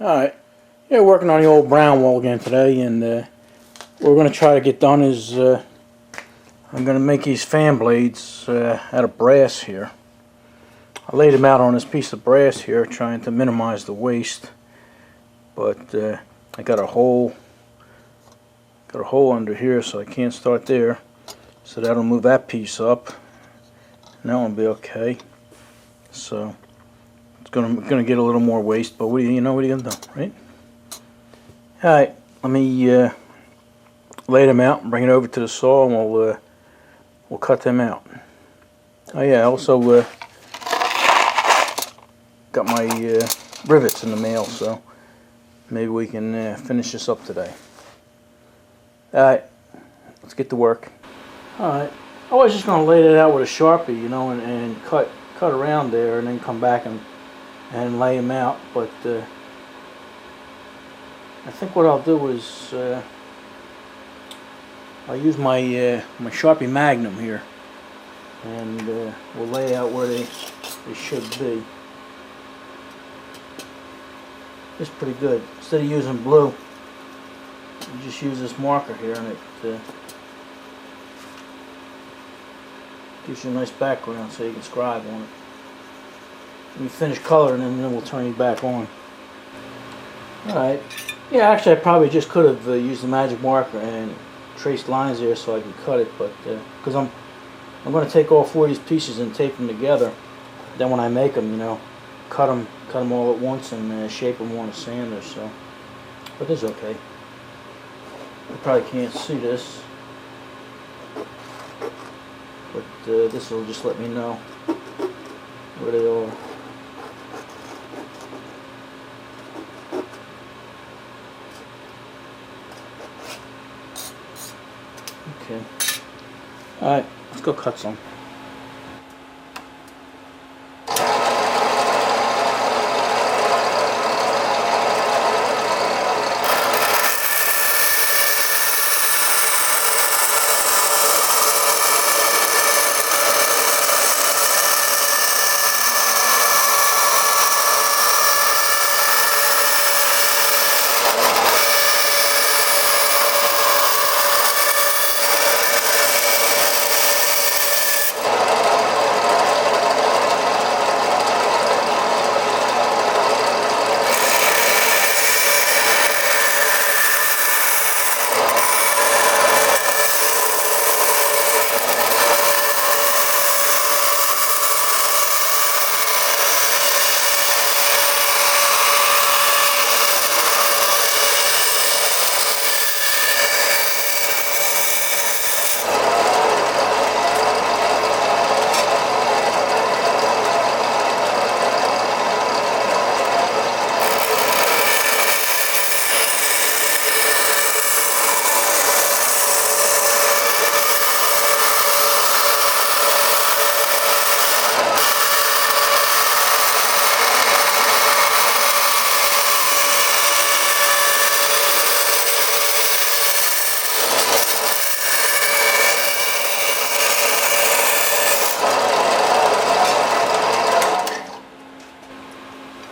Alright, yeah, working on the old Brownwall again today, and what we're going to try to get done is I'm going to make these fan blades out of brass here. I laid them out on this piece of brass here trying to minimize the waste, but I got a hole under here, so I can't start there, so that'll move that piece up and that one will be okay. So it's gonna get a little more waste, but what are you gonna do, right? Alright, let me lay them out and bring it over to the saw, and we'll cut them out. Oh yeah, I also got my rivets in the mail, so maybe we can finish this up today. Alright, let's get to work. Alright, I was just gonna lay that out with a Sharpie, and cut around there and then come back and lay them out, but I think what I'll do is I'll use my Sharpie Magnum here, and we'll lay out where they should be. It's pretty good. Instead of using blue, you just use this marker here, and it gives you a nice background so you can scribe on it. When you finish coloring them, then we'll turn you back on. Alright. Yeah, actually I probably just could have used the magic marker and traced lines there so I could cut it, but because I'm going to take all four of these pieces and tape them together. Then when I make them, cut them all at once and shape them on a sander. So, but it's okay. You probably can't see this, but this will just let me know where they are. Okay. Alright, let's go cut some.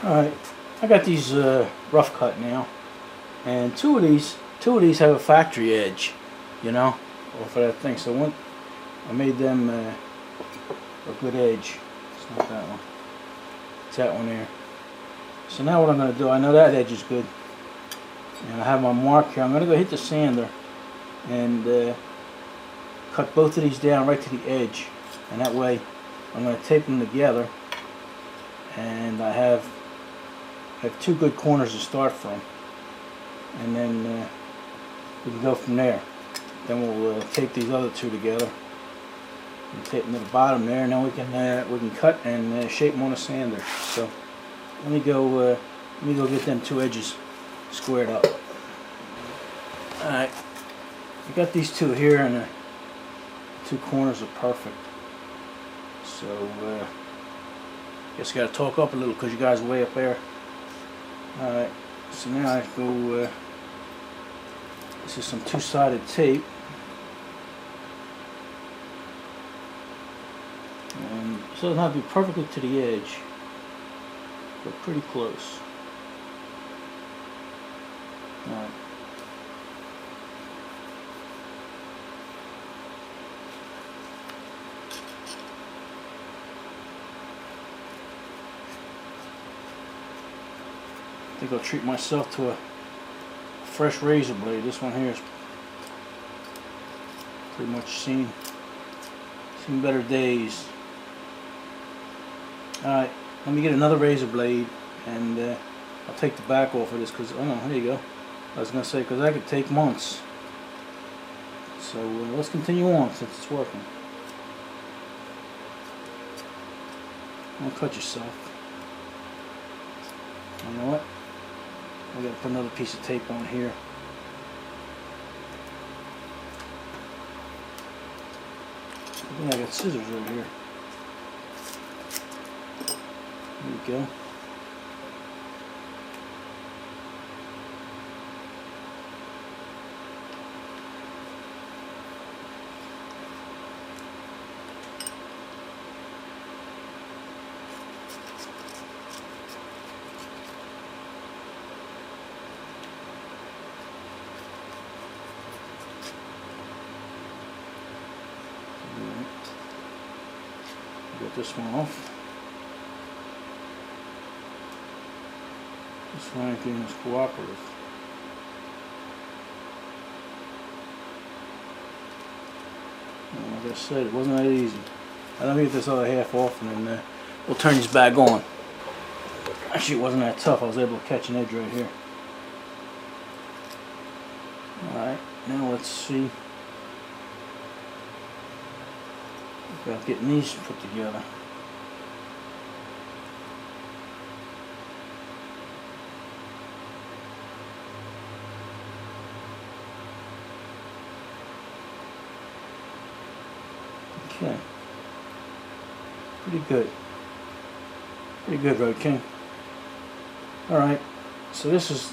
Alright, I got these rough cut now, and two of these have a factory edge, off of that thing. So I made them a good edge. It's not that one. It's that one there. So now what I'm going to do, I know that edge is good, and I have my mark here. I'm going to go hit the sander and cut both of these down right to the edge, and that way I'm going to tape them together, and I have two good corners to start from, and then we can go from there. Then we'll tape these other two together and tape them to the bottom there, and then we can cut and shape them on a sander. So let me go get them two edges squared up. Alright, we got these two here, and the two corners are perfect. So guess I gotta talk up a little because you guys are way up there. Alright, so now I go, this is some two-sided tape, and so it doesn't have to be perfectly to the edge, but pretty close. Alright. I think I'll treat myself to a fresh razor blade. This one here is pretty much seen better days. Alright, let me get another razor blade, and I'll take the back off of this because, oh no, there you go. I was going to say, because that could take months. So let's continue on since it's working. Don't cut yourself. You know what? I got to put another piece of tape on here. I think I got scissors right here. There you go. Get this one off. This one ain't being as cooperative. And like I said, it wasn't that easy. Let me get this other half off, and then we'll turn these back on. Actually, it wasn't that tough. I was able to catch an edge right here. Alright, now let's see about getting these put together. Okay, pretty good. Pretty good, Road King. All right, so this is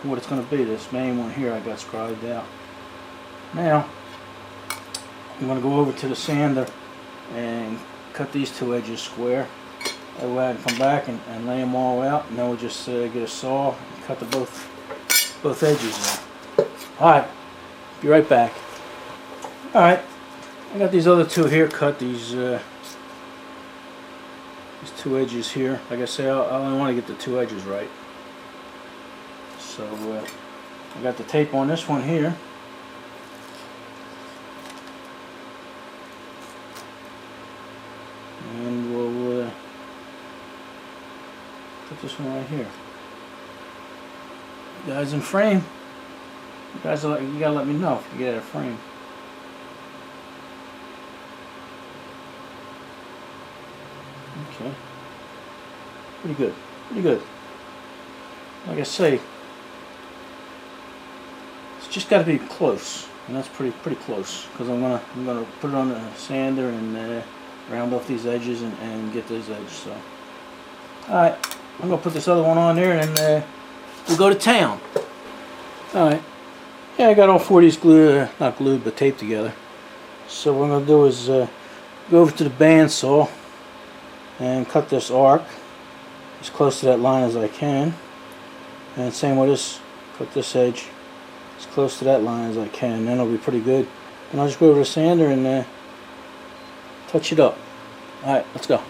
what it's going to be. This main one here I got scribed out. Now I'm going to go over to the sander and cut these two edges square. That way I can come back and lay them all out, and then we'll just get a saw and cut the both edges in. All right, be right back. All right, I got these other two here cut. These two edges here. Like I say, I only want to get the two edges right. So I got the tape on this one here. And we'll put this one right here. You guys in frame? You guys, you gotta let me know if you get out of frame. Okay. Pretty good. Pretty good. Like I say, it's just got to be close, and that's pretty close. Because I'm gonna put it on the sander and round off these edges and get those edges. So, all right, I'm gonna put this other one on there, and we'll go to town. All right. Yeah, I got all four of these glued, not glued, but taped together. So what I'm gonna do is go over to the bandsaw and cut this arc as close to that line as I can, and same with this, cut this edge as close to that line as I can. Then it'll be pretty good. And I'll just go over to the sander and touch it up. Alright, let's go.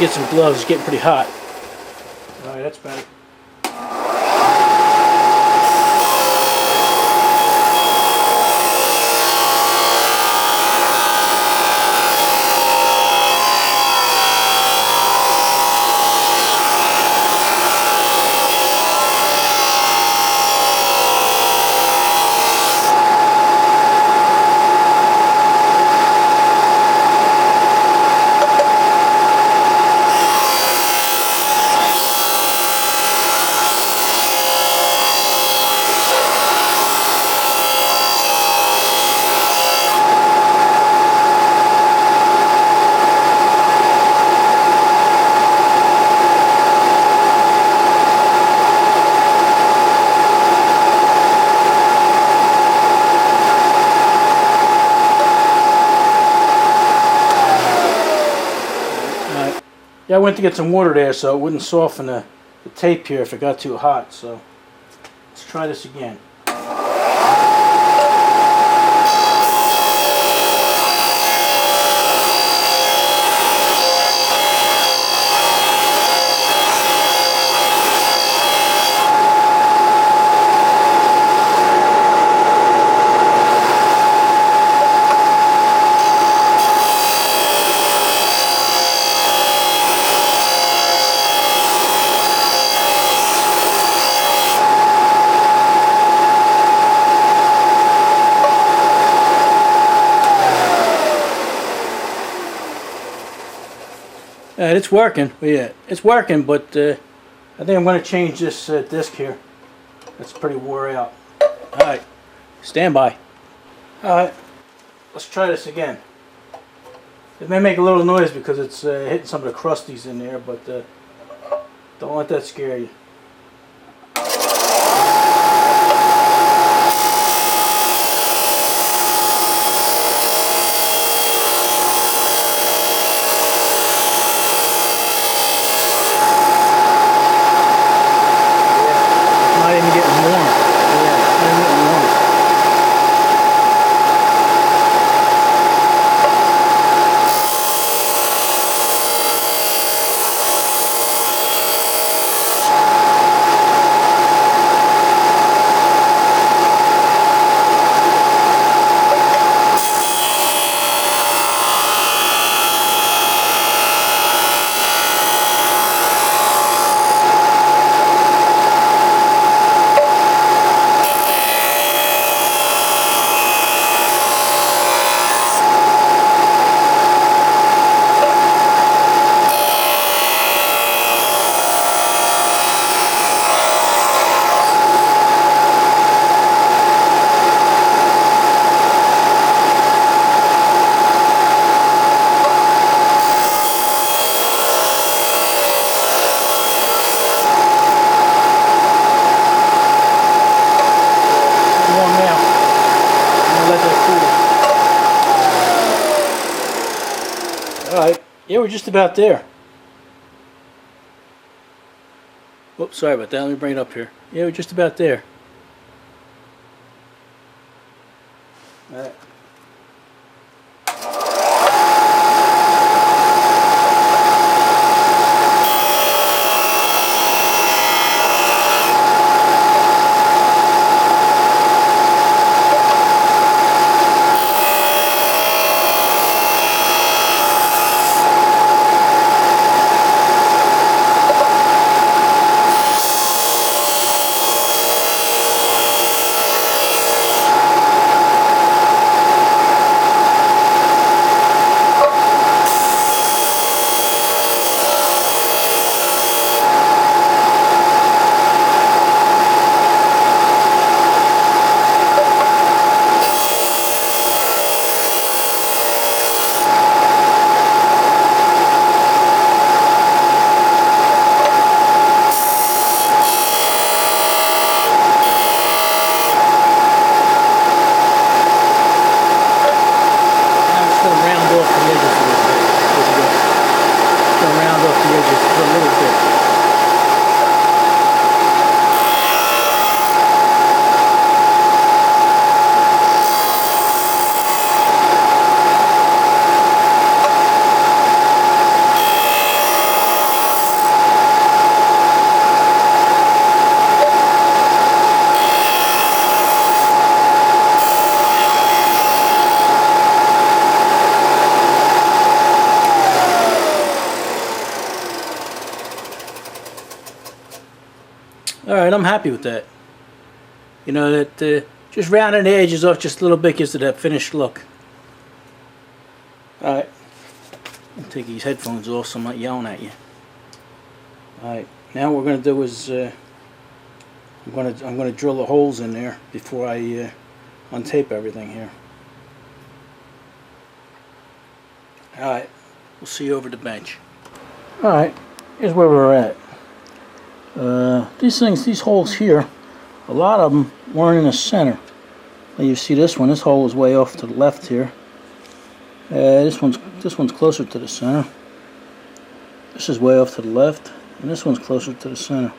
get some gloves. It's getting pretty hot. All right, that's better. Yeah, I went to get some water there so it wouldn't soften the tape here if it got too hot. So let's try this again. It's working. Yeah, it's working, but I think I'm going to change this disc here. It's pretty wore out. Alright, stand by. Alright, let's try this again. It may make a little noise because it's hitting some of the crusties in there, but don't let that scare you. Alright, yeah, we're just about there. Whoops, sorry about that. Let me bring it up here. Yeah, we're just about there. Alright. and I'm happy with that. You know, that just rounding the edges off just a little bit gives it that finished look. Alright, I'll take these headphones off so I'm not yelling at you. Alright, now what we're going to do is I'm going to drill the holes in there before I untape everything here. Alright, we'll see you over the bench. Alright, here's where we're at. These holes here, a lot of them weren't in the center. Now you see this one, this hole is way off to the left here. This one's closer to the center. This is way off to the left, and this one's closer to the center.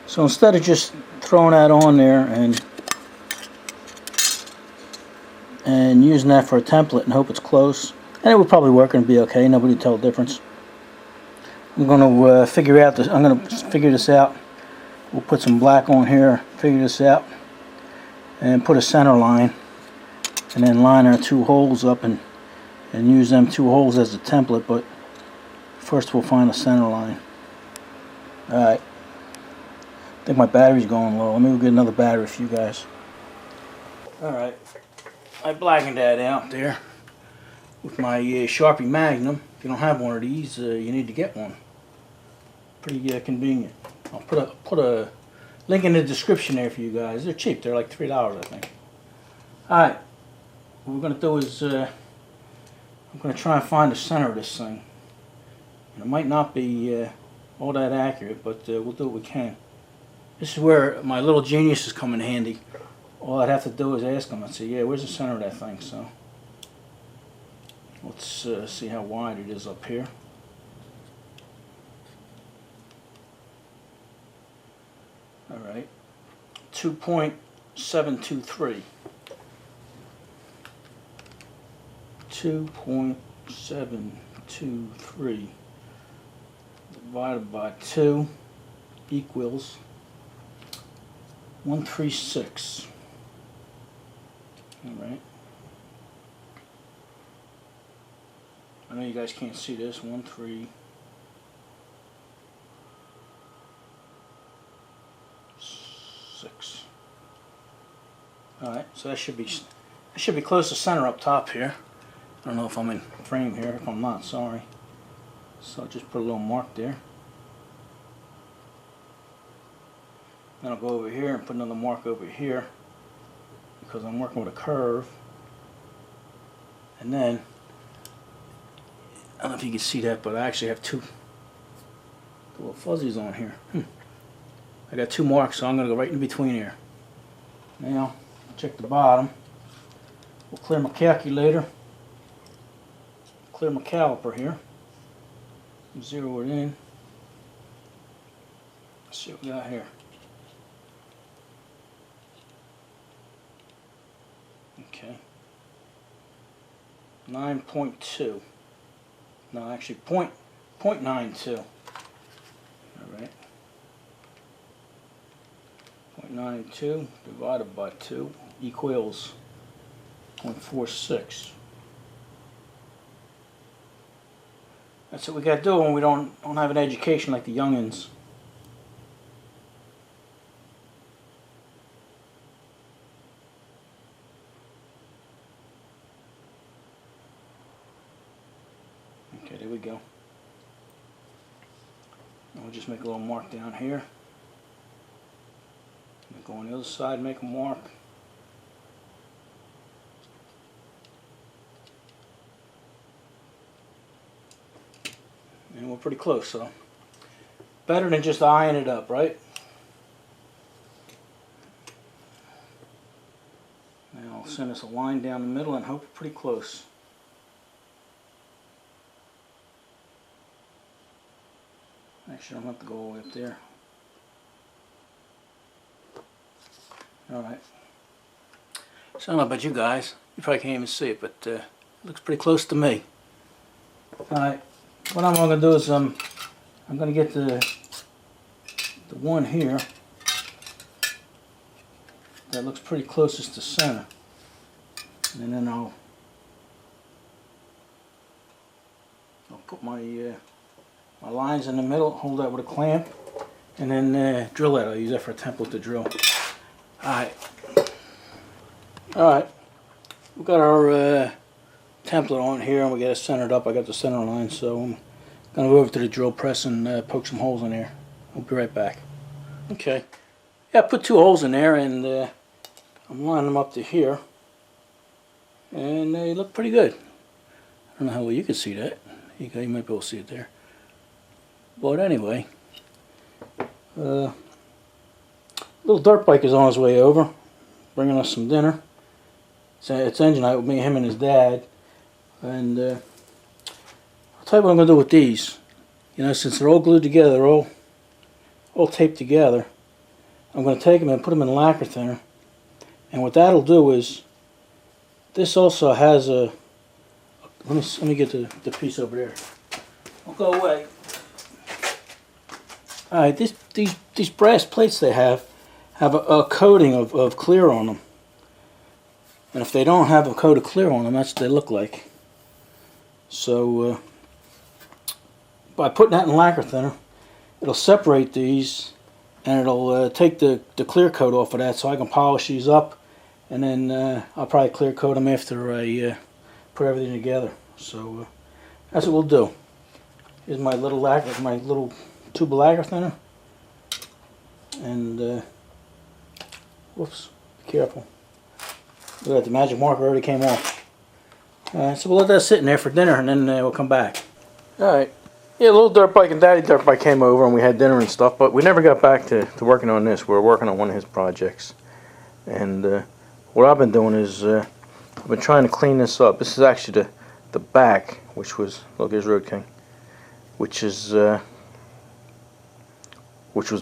So instead of just throwing that on there and using that for a template and hope it's close, and it would probably work and be okay, nobody would tell the difference. I'm going to figure this out. We'll put some black on here, figure this out, and put a center line, and then line our two holes up and use them two holes as a template. But first we'll find a center line. Alright, I think my battery's going low. Let me go get another battery for you guys. Alright, I blackened that out there with my Sharpie Magnum. If you don't have one of these, you need to get one. Pretty convenient. I'll put a link in the description there for you guys. They're cheap. They're like $3, I think. Alright, what we're going to do is I'm going to try and find the center of this thing. And it might not be all that accurate, but we'll do what we can. This is where my little geniuses come in handy. All I'd have to do is ask them and say, yeah, where's the center of that thing? So let's see how wide it is up here. Alright, 2.723. 2.723 divided by 2 equals 136. Alright. I know you guys can't see this. 136. Alright, so that should be close to center up top here. I don't know if I'm in frame here. If I'm not, sorry. So I'll just put a little mark there. Then I'll go over here and put another mark over here because I'm working with a curve. And then, I don't know if you can see that, but I actually have two little fuzzies on here. I got two marks, so I'm going to go right in between here. Now, check the bottom. We'll clear my calculator. Clear my caliper here. Zero it in. Let's see what we got here. Okay. 9.2. No, actually 0.92. All right. 0.92 divided by 2 equals 0.46. That's what we got to do when we don't have an education like the youngins. Okay, there we go. And we'll just make a little mark down here. And go on the other side, make a mark. And we're pretty close, so better than just eyeing it up, right? Now I'll send us a line down the middle and hope we're pretty close. Actually, I don't have to go all the way up there. Alright. So I don't know about you guys. You probably can't even see it, but it looks pretty close to me. Alright. What I'm going to do is I'm going to get the one here that looks pretty closest to center, and then I'll put my my lines in the middle, hold that with a clamp, and then drill it. I'll use that for a template to drill. Alright. Alright. We've got our template on here, and we got it centered up. I got the center line, so I'm going to go over to the drill press and poke some holes in there. I'll be right back. Okay. Yeah, I put 2 holes in there, and I'm lining them up to here. And they look pretty good. I don't know how well you can see that. You might be able to see it there. But anyway, little dirt bike is on his way over, bringing us some dinner. It's engine night with me, him, and his dad. And I'll tell you what I'm going to do with these. You know, since they're all glued together, they're all taped together, I'm going to take them and put them in lacquer thinner. And what that'll do is, this also has a, let me get the piece over there. I'll go away. Alright, these brass plates they have a coating of clear on them. And if they don't have a coat of clear on them, that's what they look like. So by putting that in lacquer thinner, it'll separate these, and it'll take the clear coat off of that, so I can polish these up, and then I'll probably clear coat them after I put everything together. So that's what we'll do. Here's my little lacquer, my little tube of lacquer thinner, and whoops, be careful. Look at that, the magic marker already came off. Alright, so we'll let that sit in there for dinner, and then we'll come back. Alright, yeah, little dirt bike and daddy dirt bike came over, and we had dinner and stuff, but we never got back to working on this. We were working on one of his projects. And what I've been doing is I've been trying to clean this up. This is actually the back, which was, look, here's Road King, which was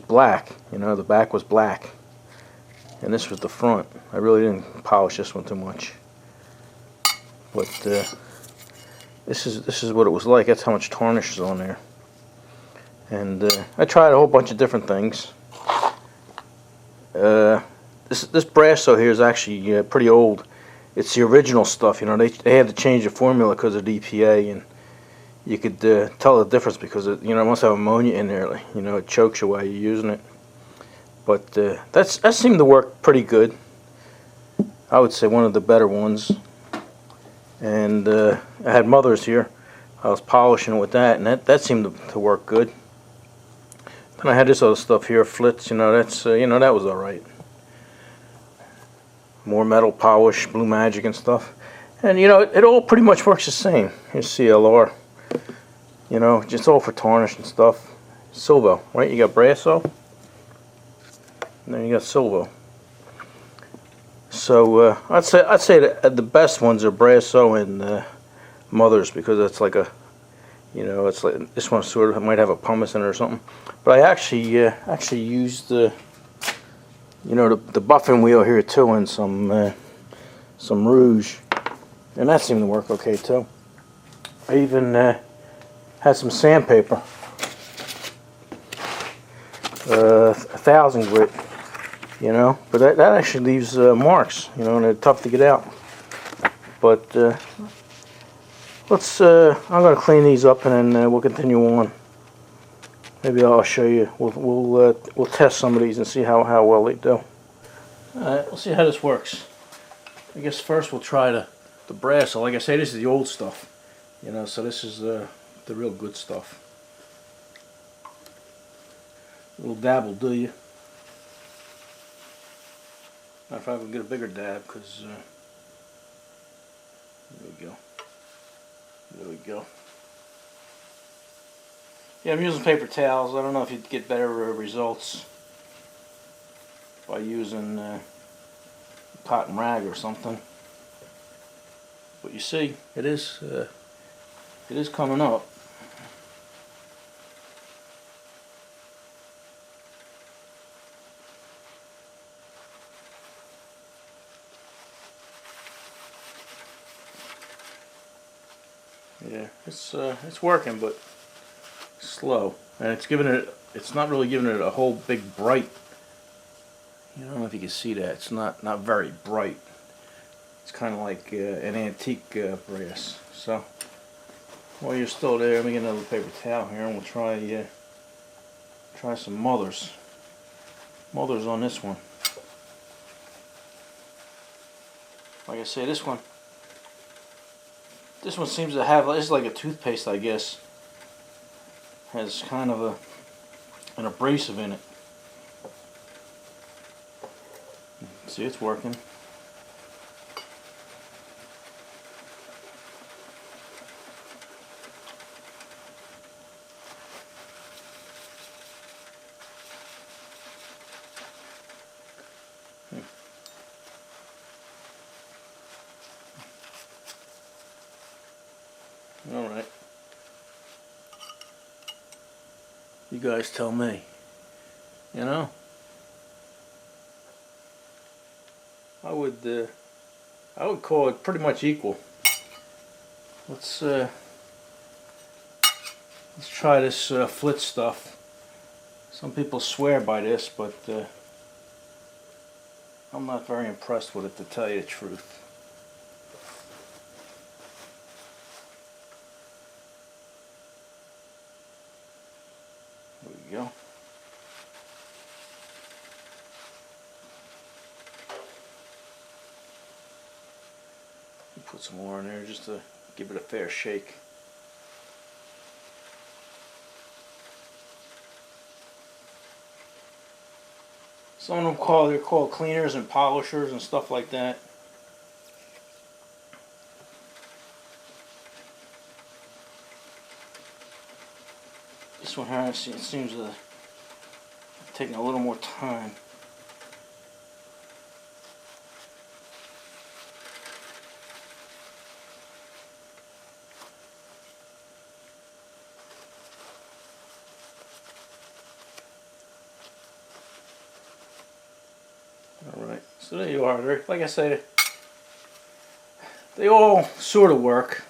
black. You know, the back was black, and this was the front. I really didn't polish this one too much, but this is what it was like. That's how much tarnish is on there. And I tried a whole bunch of different things. This brass here is actually pretty old. It's the original stuff. You know, they had to change the formula because of DPA, and you could tell the difference because it, you know, it must have ammonia in there. Like, you know, it chokes you while you're using it. But that seemed to work pretty good. I would say one of the better ones. And I had Mother's here. I was polishing with that, and that seemed to work good. Then I had this other stuff here, Flitz. You know, that's you know, that was all right. More metal polish, Blue Magic and stuff. And you know, it all pretty much works the same. Here's CLR. You know, just all for tarnish and stuff. Silvo, right? You got Brasso, and then you got Silvo. So I'd say that the best ones are Brasso and Mother's, because it's like a, you know, it's like this one sort of might have a pumice in it or something. But I actually used the, you know, the buffing wheel here too, and some rouge, and that seemed to work okay too. I even had some sandpaper, 1000 grit, you know, but that actually leaves marks, you know, and they're tough to get out. But let's I'm going to clean these up, and then we'll continue on. Maybe I'll show you. We'll test some of these and see how well they do. Alright, we'll see how this works. I guess first we'll try the brass. So like I say, this is the old stuff, you know, so this is the real good stuff. A little dab will do you. Matter of fact, we'll get a bigger dab, because there we go. There we go. Yeah, I'm using paper towels. I don't know if you'd get better results by using cotton rag or something. But you see, it is coming up. Yeah, it's working, but slow, and it's not really giving it a whole big bright. I don't know if you can see that. It's not very bright. It's kind of like an antique brass. So while you're still there, let me get another paper towel here, and we'll try Try some mothers. Mothers on this one. Like I say, this one seems to have, it's like a toothpaste, I guess. Has kind of an abrasive in it. See, it's working. Alright. You guys tell me. You know? I would call it pretty much equal. Let's try this flit stuff. Some people swear by this, but I'm not very impressed with it, to tell you the truth. There we go. Put some more in there just to give it a fair shake. Some of them they're called cleaners and polishers and stuff like that. This one here, it seems to have taken a little more time. Alright, so there you are. Like I said, they all sort of work.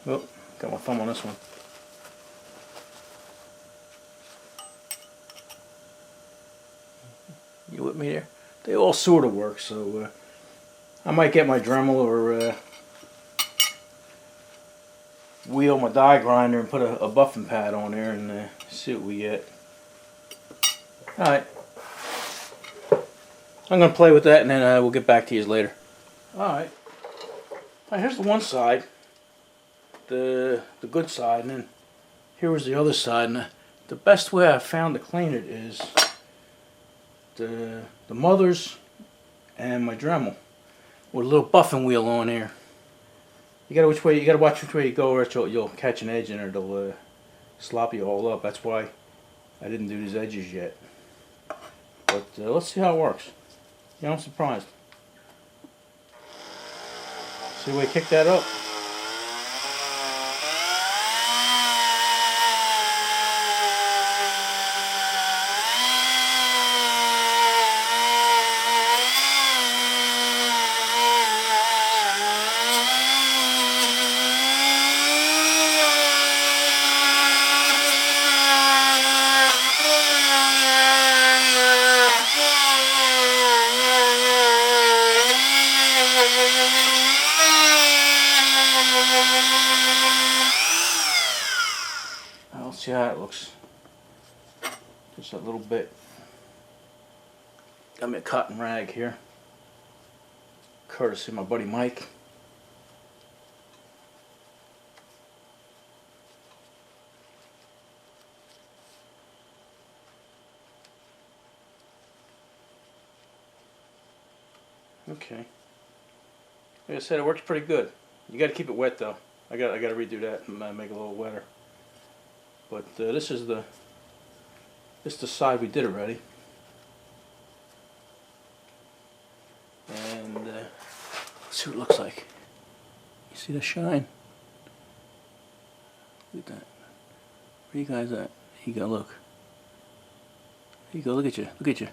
Oh, got my thumb on this one. You with me there? They all sort of work, so I might get my Dremel or wheel my die grinder and put a buffing pad on there and see what we get. Alright. I'm going to play with that and then we'll get back to you later. Alright. Now here's the one side. The good side, and then here was the other side. And the best way I found to clean it is the mothers and my Dremel with a little buffing wheel on there. You gotta watch which way you go, or else you'll catch an edge and it'll slop you all up. That's why I didn't do these edges yet. But let's see how it works. Yeah, I'm surprised. See the way I kick that up? Let's see how it looks. Just a little bit. Got me a cotton rag here, courtesy of my buddy Mike. Okay. Like I said, it works pretty good. You got to keep it wet though. I got to redo that and make it a little wetter. But this is the side we did already. And let's see what it looks like. You see the shine? Look at that. Where you guys at? Here you go, look. Here you go, look at you. Look at you.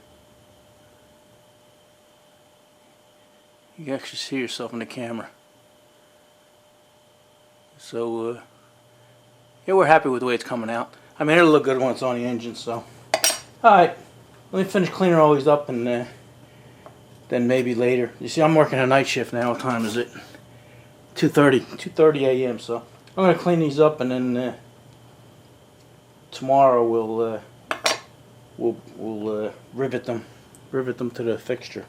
You can actually see yourself in the camera. So, yeah, we're happy with the way it's coming out. I mean, it'll look good when it's on the engine, so. Alright, let me finish cleaning all these up and then maybe later. You see, I'm working a night shift now. What time is it? 2:30 a.m. So I'm going to clean these up and then tomorrow we'll rivet them to the fixture.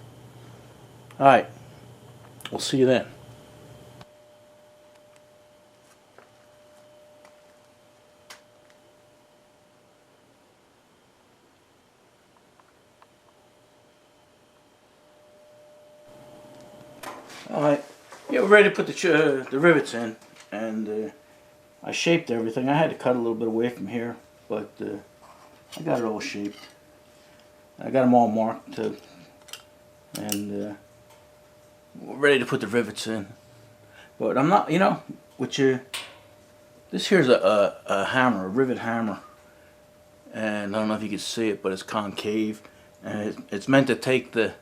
All right, we'll see you then. Alright, yeah, we're ready to put the rivets in, and I shaped everything. I had to cut a little bit away from here, but I got it all shaped. I got them all marked too, and we're ready to put the rivets in. But I'm not, you know, this here's a hammer, a rivet hammer, and I don't know if you can see it, but it's concave, and it's meant to take the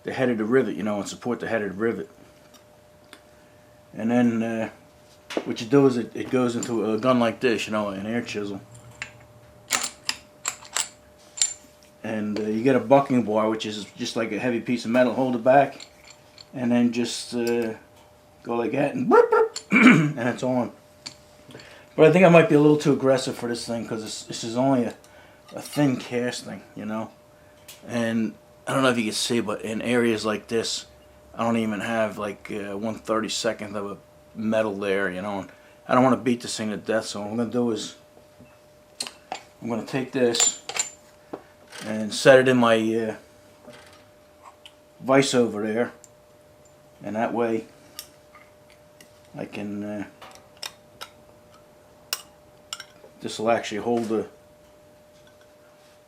head of the rivet, you know, and support the head of the rivet. And then what you do is it goes into a gun like this, you know, an air chisel. And you get a bucking bar, which is just like a heavy piece of metal, hold it back, and then just go like that, and and it's on. But I think I might be a little too aggressive for this thing, because this is only a thin casting, you know. And I don't know if you can see, but in areas like this, I don't even have like 1/32 of a metal there, you know. And I don't want to beat this thing to death, so what I'm going to do is I'm going to take this and set it in my vise over there, and that way I can this will actually hold the,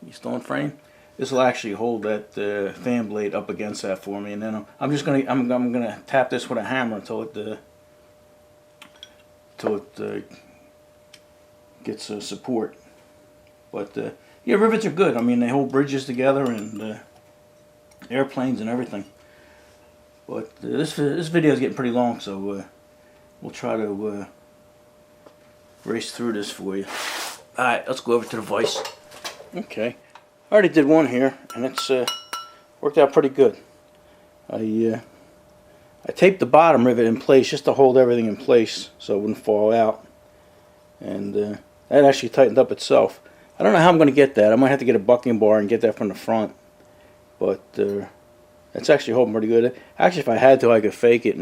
you still in frame? This will actually hold that fan blade up against that for me, and then I'm gonna tap this with a hammer until it gets support. But yeah, rivets are good. I mean, they hold bridges together and airplanes and everything. But this video is getting pretty long, so we'll try to race through this for you. All right, let's go over to the vise. Okay. I already did one here, and it's worked out pretty good. I taped the bottom rivet in place just to hold everything in place so it wouldn't fall out, and that actually tightened up itself. I don't know how I'm going to get that. I might have to get a bucking bar and get that from the front, but it's actually holding pretty good. Actually, if I had to, I could fake it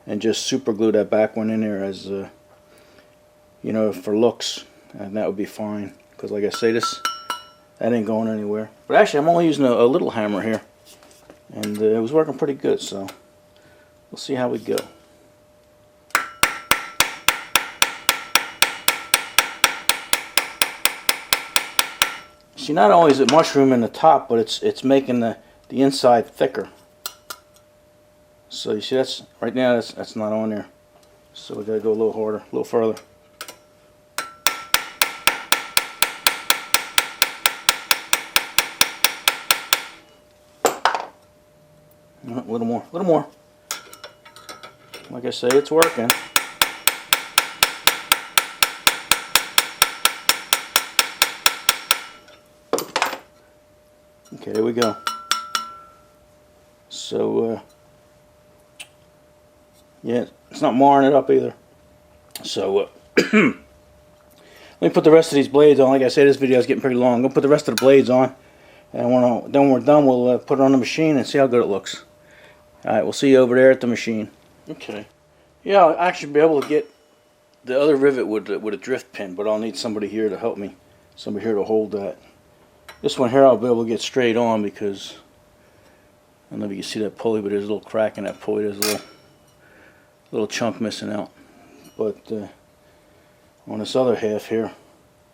and just super glue that back one in there as you know, for looks, and that would be fine. Because like I say, that ain't going anywhere. But actually, I'm only using a little hammer here, and it was working pretty good, so we'll see how we go. See, not only is it much room in the top, but it's making the inside thicker. So you see, that's right now that's not on there. So we gotta go a little harder, a little further. A little more, a little more. Like I say, it's working. Okay, there we go. So, yeah, it's not marring it up either. So, let me put the rest of these blades on. Like I said, this video is getting pretty long. I'm going to put the rest of the blades on. And when we're done, we'll put it on the machine and see how good it looks. Alright, we'll see you over there at the machine. Okay. Yeah, I'll actually be able to get the other rivet with a drift pin, but I'll need somebody here to help me. Somebody here to hold that. This one here I'll be able to get straight on because, I don't know if you can see that pulley, but there's a little crack in that pulley. There's a little chunk missing out. But on this other half here,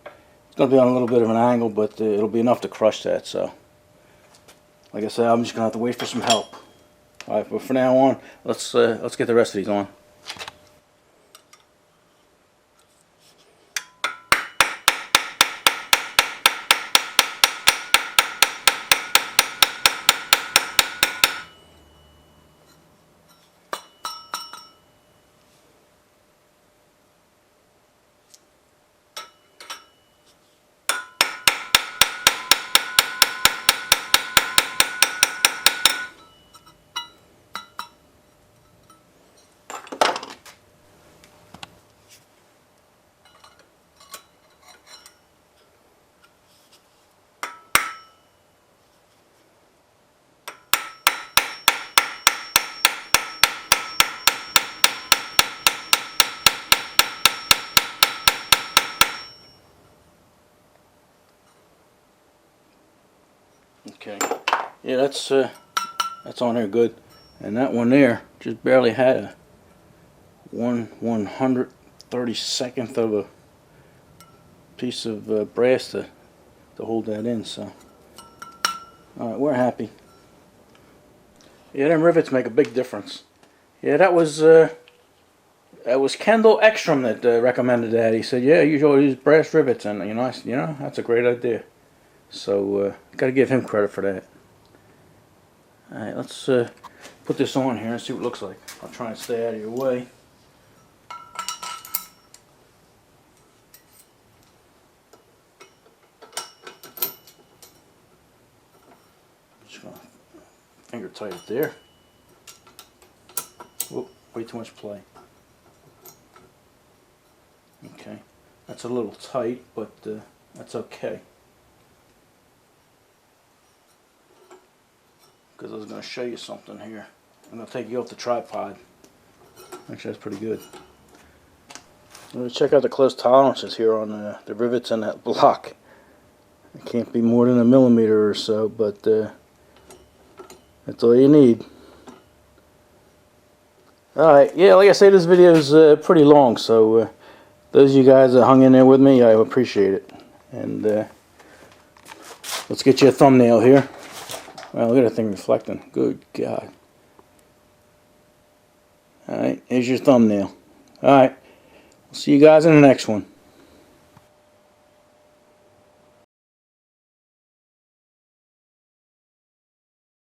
it's going to be on a little bit of an angle, but it'll be enough to crush that. So, like I said, I'm just going to have to wait for some help. Alright, but for now on, let's get the rest of these on. Yeah, that's on there good. And that one there just barely had a 1/132nd of a piece of brass to hold that in. So, all right, we're happy. Yeah, them rivets make a big difference. Yeah, that was Kendall Ekstrom that recommended that. He said, "Yeah, you should use brass rivets," and I said, that's a great idea. So, got to give him credit for that. All right, let's put this on here and see what it looks like. I'll try and stay out of your way. Just gonna finger tight it there. Whoop, way too much play. Okay, that's a little tight, but that's okay. Because I was going to show you something here. I'm going to take you off the tripod. Actually, that's pretty good. Let me check out the close tolerances here on the rivets in that block. It can't be more than 1 millimeter or so, but that's all you need. Alright, yeah, like I say, this video is pretty long, so those of you guys that hung in there with me, I appreciate it. And let's get you a thumbnail here. Well, look at that thing reflecting. Good God. Alright, here's your thumbnail. Alright, we'll see you guys in the next one.